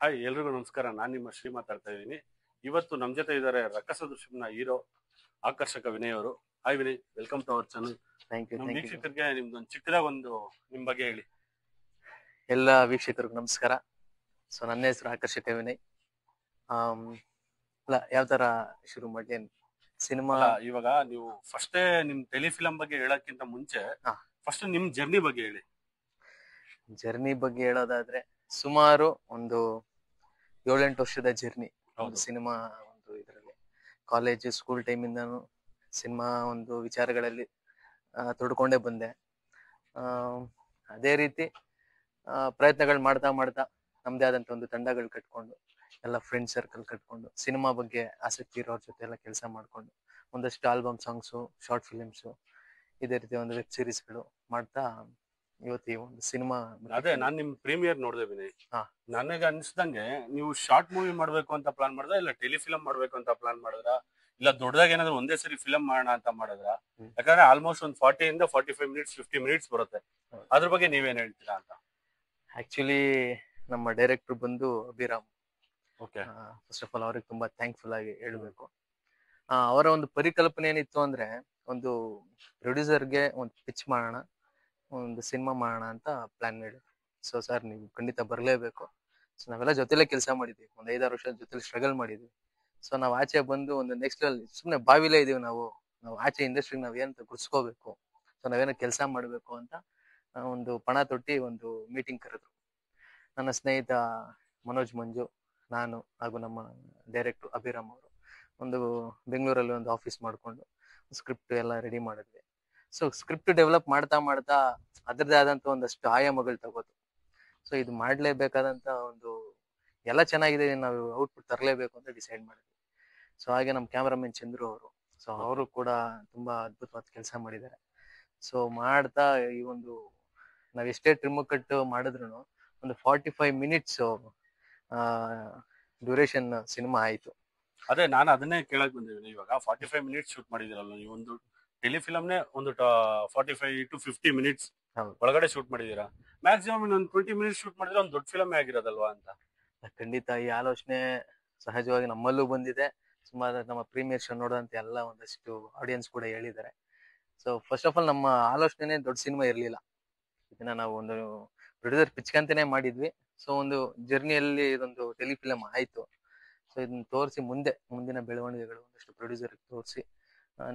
Hi ಎಲ್ರಿಗೂ ನಮಸ್ಕಾರ. ನಾನು ನಿಮ್ಮ ಶ್ರೀ ಮಾತಾಡ್ತಾ ಇದ್ದೀನಿ. ಇವತ್ತು ನಮ್ಮ ಜೊತೆ ಇದ್ದಾರೆ ರಕ್ಕಸ ದೃಶ್ಯಂನ ಹೀರೋ ಆಕರ್ಷಕ ವಿನಯ್ ಅವರು. Hi Vinay, welcome to our channel. Thank you ನಮ್ಮ ಥ್ಯಾಂಕ್ ಯು ವೀಕ್ಷಕರಿಗೆ ನಿಮ್ದೊಂದು ಚಿಕ್ಕದಾಗ ನಿಮ್ ಬಗ್ಗೆ ಹೇಳಿ. ಎಲ್ಲ ವೀಕ್ಷಕರಿಗೂ ನಮಸ್ಕಾರ. ಸೊ ನನ್ನ ಹೆಸರು ಆಕರ್ಷಕ ವಿನಯ್. ಅಲ್ಲ ಯಾವ ತರ ಶುರು ಮಾಡಿ ಸಿನಿಮಾ ಅಲ್ಲ, ಇವಾಗ ನೀವು ಫಸ್ಟೇ ನಿಮ್ ಟೆಲಿಫಿಲಂ ಬಗ್ಗೆ ಹೇಳಕ್ಕಿಂತ ಮುಂಚೆ ಫಸ್ಟ್ ನಿಮ್ ಜರ್ನಿ ಬಗ್ಗೆ ಹೇಳಿ. ಜರ್ನಿ ಬಗ್ಗೆ ಹೇಳೋದಾದ್ರೆ ಸುಮಾರು ಒಂದು 7-8 ವರ್ಷದ ಜರ್ನಿ. ಒಂದು ಸಿನಿಮಾ ಒಂದು ಇದರಲ್ಲಿ ಕಾಲೇಜ್ ಸ್ಕೂಲ್ ಟೈಮಿಂದಾನು ಸಿನಿಮಾ ಒಂದು ವಿಚಾರಗಳಲ್ಲಿ ತೊಡ್ಕೊಂಡೇ ಬಂದೆ. ಅದೇ ರೀತಿ ಪ್ರಯತ್ನಗಳು ಮಾಡ್ತಾ ಮಾಡ್ತಾ ನಮ್ದೇ ಆದಂತ ಒಂದು ತಂಡಗಳು ಕಟ್ಕೊಂಡು ಎಲ್ಲ ಫ್ರೆಂಡ್ ಸರ್ಕಲ್ ಕಟ್ಕೊಂಡು ಸಿನಿಮಾ ಬಗ್ಗೆ ಆಸಕ್ತಿ ಇರೋರ ಜೊತೆ ಎಲ್ಲ ಕೆಲಸ ಮಾಡ್ಕೊಂಡು ಒಂದಷ್ಟು ಆಲ್ಬಮ್ ಸಾಂಗ್ಸು, ಶಾರ್ಟ್ ಫಿಲಿಮ್ಸು, ಇದೇ ರೀತಿ ಒಂದು ವೆಬ್ ಸೀರೀಸ್ಗಳು ಮಾಡ್ತಾ ಇವತ್ತು ಈ ಒಂದು ಸಿನಿಮಾ. ಅದೇ ನಾನ್ ನಿಮ್ ಪ್ರೀಮಿಯರ್ ನೋಡಿದೆ ವಿನಯ್. ನನಗೆ ಅನ್ಸ್ದಂಗೆ ನೀವು ಶಾರ್ಟ್ ಮೂವಿ ಮಾಡ್ಬೇಕು ಅಂತ ಪ್ಲಾನ್ ಮಾಡಿದ್ರ, ಇಲ್ಲ ಟೆಲಿಫಿಲಂ ಮಾಡ್ಬೇಕು ಅಂತ ಪ್ಲಾನ್ ಮಾಡಿದ್ರ, ಇಲ್ಲ ದೊಡ್ಡದಾಗಿ ಏನಾದ್ರು ಒಂದೇ ಸರಿ ಫಿಲಂ ಮಾಡೋಣ ಅಂತ ಮಾಡಿದ್ರ? ಯಾಕಂದ್ರೆ ಆಲ್ಮೋಸ್ಟ್ ಒಂದು 40 ಇಂದ 45 ಮಿನಿಟ್ಸ್ 50 ಮಿನಿಟ್ಸ್ ಬರುತ್ತೆ. ಅದ್ರ ಬಗ್ಗೆ ನೀವೇನ್ ಹೇಳ್ತೀರಾ ಅಂತ. ಆಕ್ಚುಲಿ ನಮ್ಮ ಡೈರೆಕ್ಟರ್ ಬಂದು Abhiram. Okay, first of all ಅವ್ರಿಗೆ ತುಂಬಾ ಥ್ಯಾಂಕ್ಫುಲ್ ಆಗಿ ಹೇಳ್ಬೇಕು. ಅವರ ಒಂದು ಪರಿಕಲ್ಪನೆ ಏನಿತ್ತು ಅಂದ್ರೆ, ಒಂದು ಪ್ರೊಡ್ಯೂಸರ್ಗೆ ಒಂದು ಪಿಚ್ ಮಾಡೋಣ, ಒಂದು ಸಿನಿಮಾ ಮಾಡೋಣ ಅಂತ ಪ್ಲಾನ್ ಮಾಡಿದ್ರು. ಸೊ ಸರ್ ನೀವು ಖಂಡಿತ ಬರಲೇಬೇಕು. ಸೊ ನಾವೆಲ್ಲ ಜೊತೆಲೆ ಕೆಲಸ ಮಾಡಿದ್ವಿ, ಒಂದು 5-6 ವರ್ಷ ಜೊತೆಲಿ ಸ್ಟ್ರಗಲ್ ಮಾಡಿದ್ವಿ. ಸೊ ನಾವು ಆಚೆ ಬಂದು ಒಂದು ನೆಕ್ಸ್ಟ್ ಲೆವೆಲ್, ಸುಮ್ಮನೆ ಬಾವಿಲೇ ಇದೀವಿ ನಾವು ಆಚೆ ಇಂಡಸ್ಟ್ರಿಗೆ ನಾವ್ ಏನಂತ ಗುರ್ಸ್ಕೋಬೇಕು, ಸೊ ನಾವೇನೋ ಕೆಲಸ ಮಾಡ್ಬೇಕು ಅಂತ ಒಂದು ಪಣ ತೊಟ್ಟಿ ಒಂದು ಮೀಟಿಂಗ್ ಕರೆದ್ರು. ನನ್ನ ಸ್ನೇಹಿತ ಮನೋಜ್ ಮಂಜು, ನಾನು ಹಾಗೂ ನಮ್ಮ ಡೈರೆಕ್ಟರ್ ಅಭಿರಾಮ್ ಅವರು ಒಂದು ಬೆಂಗಳೂರಲ್ಲಿ ಒಂದು ಆಫೀಸ್ ಮಾಡ್ಕೊಂಡು ಸ್ಕ್ರಿಪ್ಟ್ ಎಲ್ಲ ರೆಡಿ ಮಾಡಿದ್ವಿ. ಸೊ ಸ್ಕ್ರಿಪ್ಟ್ ಡೆವಲಪ್ ಮಾಡ್ತಾ ಮಾಡ್ತಾ ಅದರದೇ ಆದಂತ ಒಂದಷ್ಟು ಆಯಾಮಗಳು ತಗೋತು. ಸೊ ಇದು ಮಾಡ್ಲೇಬೇಕಾದಂತ ಒಂದು ಎಲ್ಲ ಚೆನ್ನಾಗಿದೆ, ನಾವು ಔಟ್ಪುಟ್ ತರಲೇಬೇಕು ಅಂತ ಡಿಸೈಡ್ ಮಾಡಿದ್ವಿ. ಸೊ ಹಾಗೆ ನಮ್ಮ ಕ್ಯಾಮ್ರಾಮನ್ ಚಂದ್ರು ಅವರು, ಸೊ ಅವರು ಕೂಡ ತುಂಬಾ ಅದ್ಭುತವಾದ ಕೆಲಸ ಮಾಡಿದ್ದಾರೆ. ಸೊ ಮಾಡ್ತಾ ಈ ಒಂದು ನಾವ್ ಎಷ್ಟೇ ಟ್ರಿಮ್ ಕಟ್ ಮಾಡಿದ್ರು ಒಂದು 45 ಮಿನಿಟ್ಸ್ ಡ್ಯೂರೇಷನ್ ಸಿನಿಮಾ ಆಯ್ತು. ಅದೇ ನಾನು ಅದನ್ನೇ ಕೇಳಕ್ ಬಂದಿದ್ದೀನಿ. ಇವಾಗ 45 ಮಿನಿಟ್ಸ್ ಶೂಟ್ ಮಾಡಿದಿರಲ್ಲ ನೀವು, ಒಂದು ಟೆಲಿಫಿಲಂನೇ ಒಂದು 45 to 50 ಮಿನಿಟ್ಸ್ ಒಳಗಡೆ ಶೂಟ್ ಮಾಡಿದೀರಾ. ಮ್ಯಾಕ್ಸಿಮಮ್ ಇನ್ನೊಂದು 20 ಮಿನಿಟ್ಸ್ ಶೂಟ್ ಮಾಡಿದ್ರೆ ಒಂದು ದೊಡ್ಡ ಫಿಲಮ್ ಆಗಿರೋದಲ್ವಾ ಅಂತ. ಖಂಡಿತ ಈ ಆಲೋಚನೆ ಸಹಜವಾಗಿ ನಮ್ಮಲ್ಲೂ ಬಂದಿದೆ. ಸುಮಾರು ನಮ್ಮ ಪ್ರೀಮಿಯರ್ ಶೋ ನೋಡೋಂತ ಎಲ್ಲ ಒಂದಷ್ಟು ಆಡಿಯನ್ಸ್ ಕೂಡ ಹೇಳಿದ್ದಾರೆ. ಸೊ ಫಸ್ಟ್ ಆಫ್ ಆಲ್ ನಮ್ಮ ಆಲೋಚನೆ ದೊಡ್ಡ ಸಿನಿಮಾ ಇರ್ಲಿಲ್ಲ. ಇದನ್ನ ನಾವು ಒಂದು ಪ್ರೊಡ್ಯೂಸರ್ ಪಿಚ್ಕಂತಾನೆ ಮಾಡಿದ್ವಿ. ಸೊ ಒಂದು ಜರ್ನಿಯಲ್ಲಿ ಇದೊಂದು ಟೆಲಿಫಿಲಂ ಆಯ್ತು. ಸೊ ಇದನ್ನ ತೋರಿಸಿ ಮುಂದಿನ ಬೆಳವಣಿಗೆಗಳು ಒಂದಷ್ಟು ಪ್ರೊಡ್ಯೂಸರ್ ತೋರಿಸಿ,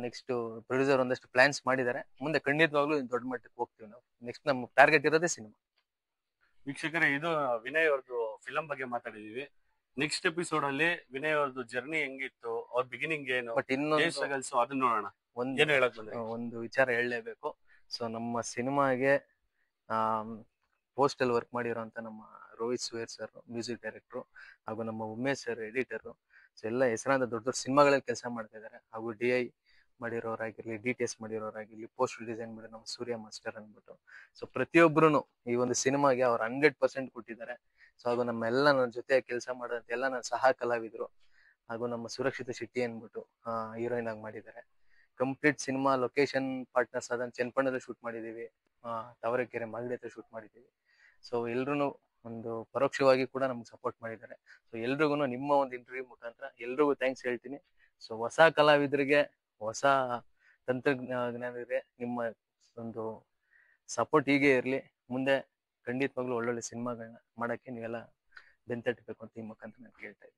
ನೆಕ್ಸ್ಟ್ ಪ್ರೊಡ್ಯೂಸರ್ ಒಂದಷ್ಟು ಪ್ಲಾನ್ಸ್ ಮಾಡಿದ್ದಾರೆ. ಮುಂದೆ ಖಂಡಿತವಾಗ್ಲೂ ದೊಡ್ಡ ಮಟ್ಟಕ್ಕೆ ಹೋಗ್ತೀವಿ ನಾವು. ನೆಕ್ಸ್ಟ್ ನಮ್ಮ ಟಾರ್ಗೆಟ್ ಇರೋದೇ ಸಿನಿಮಾ. ವೀಕ್ಷಕರೇ, ಇದು ವಿನಯ್ ಅವ್ರದ್ದು ಫಿಲಂ ಬಗ್ಗೆ ಮಾತಾಡಿದೀವಿ. ನೆಕ್ಸ್ಟ್ ಎಪಿಸೋಡ್ ಅಲ್ಲಿ ವಿನಯ್ ಅವ್ರದ್ದು ಜರ್ನಿ ಹೆಂಗಿತ್ತು, ಅವ್ರ ಬಿಗಿನಿಂಗ್ ಏನು, ಬಟ್ ಇನ್ನೊಂದು ಅದನ್ನ ನೋಡೋಣ. ಏನು ಹೇಳಕ್ ಬಂದ್ರೆ ಒಂದು ವಿಚಾರ ಹೇಳಲೇಬೇಕು. ಸೊ ನಮ್ಮ ಸಿನಿಮಾಗೆ ಪೋಸ್ಟ್ ಅಲ್ಲಿ ವರ್ಕ್ ಮಾಡಿರೋಂತ ನಮ್ಮ ರೋಹಿತ್ ಸುವೇರ್ ಸರ್ ಮ್ಯೂಸಿಕ್ ಡೈರೆಕ್ಟ್ರು, ಹಾಗೂ ನಮ್ಮ ಉಮೇಶ್ ಸರ್ ಎಡಿಟರು. ಸೊ ಎಲ್ಲ ಹೆಸರಾದ ದೊಡ್ಡ ದೊಡ್ಡ ಸಿನಿಮಾಗಳಲ್ಲಿ ಕೆಲಸ ಮಾಡ್ತಾ ಇದ್ದಾರೆ. ಹಾಗೂ DI ಮಾಡಿರೋರಾಗಿರ್ಲಿ, DTS ಮಾಡಿರೋರಾಗಿರ್ಲಿ, ಪೋಸ್ಟ್ ಡಿಸೈನ್ ಮಾಡಿ ನಮ್ಮ ಸೂರ್ಯ ಮಾಸ್ಟರ್ ಅಂದ್ಬಿಟ್ಟು. ಸೊ ಪ್ರತಿಯೊಬ್ಬರು ಈ ಒಂದು ಸಿನಿಮಾಗೆ ಅವ್ರು 100% ಕೊಟ್ಟಿದ್ದಾರೆ. ಸೊ ಹಾಗೂ ನಮ್ಮೆಲ್ಲ ನನ್ನ ಜೊತೆ ಕೆಲಸ ಮಾಡೋಂತ ಎಲ್ಲ ನನ್ನ ಸಹ ಕಲಾವಿದರು, ಹಾಗೂ ನಮ್ಮ ಸುರಕ್ಷಿತ ಶೆಟ್ಟಿ ಅಂದ್ಬಿಟ್ಟು ಹೀರೋಯಿನ್ ಆಗಿ ಮಾಡಿದ್ದಾರೆ. ಕಂಪ್ಲೀಟ್ ಸಿನಿಮಾ ಲೊಕೇಶನ್ ಪಾರ್ಟ್ನರ್ಸ್ ಆದ ಚನ್ನಪಣ್ಣದಲ್ಲಿ ಶೂಟ್ ಮಾಡಿದೀವಿ, ತಾವರೆಕೆರೆ ಮಾಗಡಿ ಹತ್ರ ಶೂಟ್ ಮಾಡಿದೀವಿ. ಸೊ ಎಲ್ರು ಒಂದು ಪರೋಕ್ಷವಾಗಿ ಕೂಡ ನಮ್ಗೆ ಸಪೋರ್ಟ್ ಮಾಡಿದ್ದಾರೆ. ಸೊ ಎಲ್ರಿಗೂ ನಿಮ್ಮ ಒಂದು ಇಂಟರ್ವ್ಯೂ ಮುಖಾಂತರ ಎಲ್ರಿಗೂ ಥ್ಯಾಂಕ್ಸ್ ಹೇಳ್ತೀನಿ. ಸೊ ಹೊಸ ಕಲಾವಿದರಿಗೆ, ಹೊಸ ತಂತ್ರಜ್ಞಾನರಿಗೆ ನಿಮ್ಮ ಒಂದು ಸಪೋರ್ಟ್ ಹೀಗೆ ಇರಲಿ. ಮುಂದೆ ಖಂಡಿತವಾಗ್ಲೂ ಒಳ್ಳೊಳ್ಳೆ ಸಿನಿಮಾಗಳನ್ನ ಮಾಡಕ್ಕೆ ನೀವೆಲ್ಲ ಬೆಂತಟ್ಟಬೇಕು ಅಂತ ಈ ಮುಖಾಂತರ ನಾನು ಕೇಳ್ತಾ ಇದ್ದೀನಿ.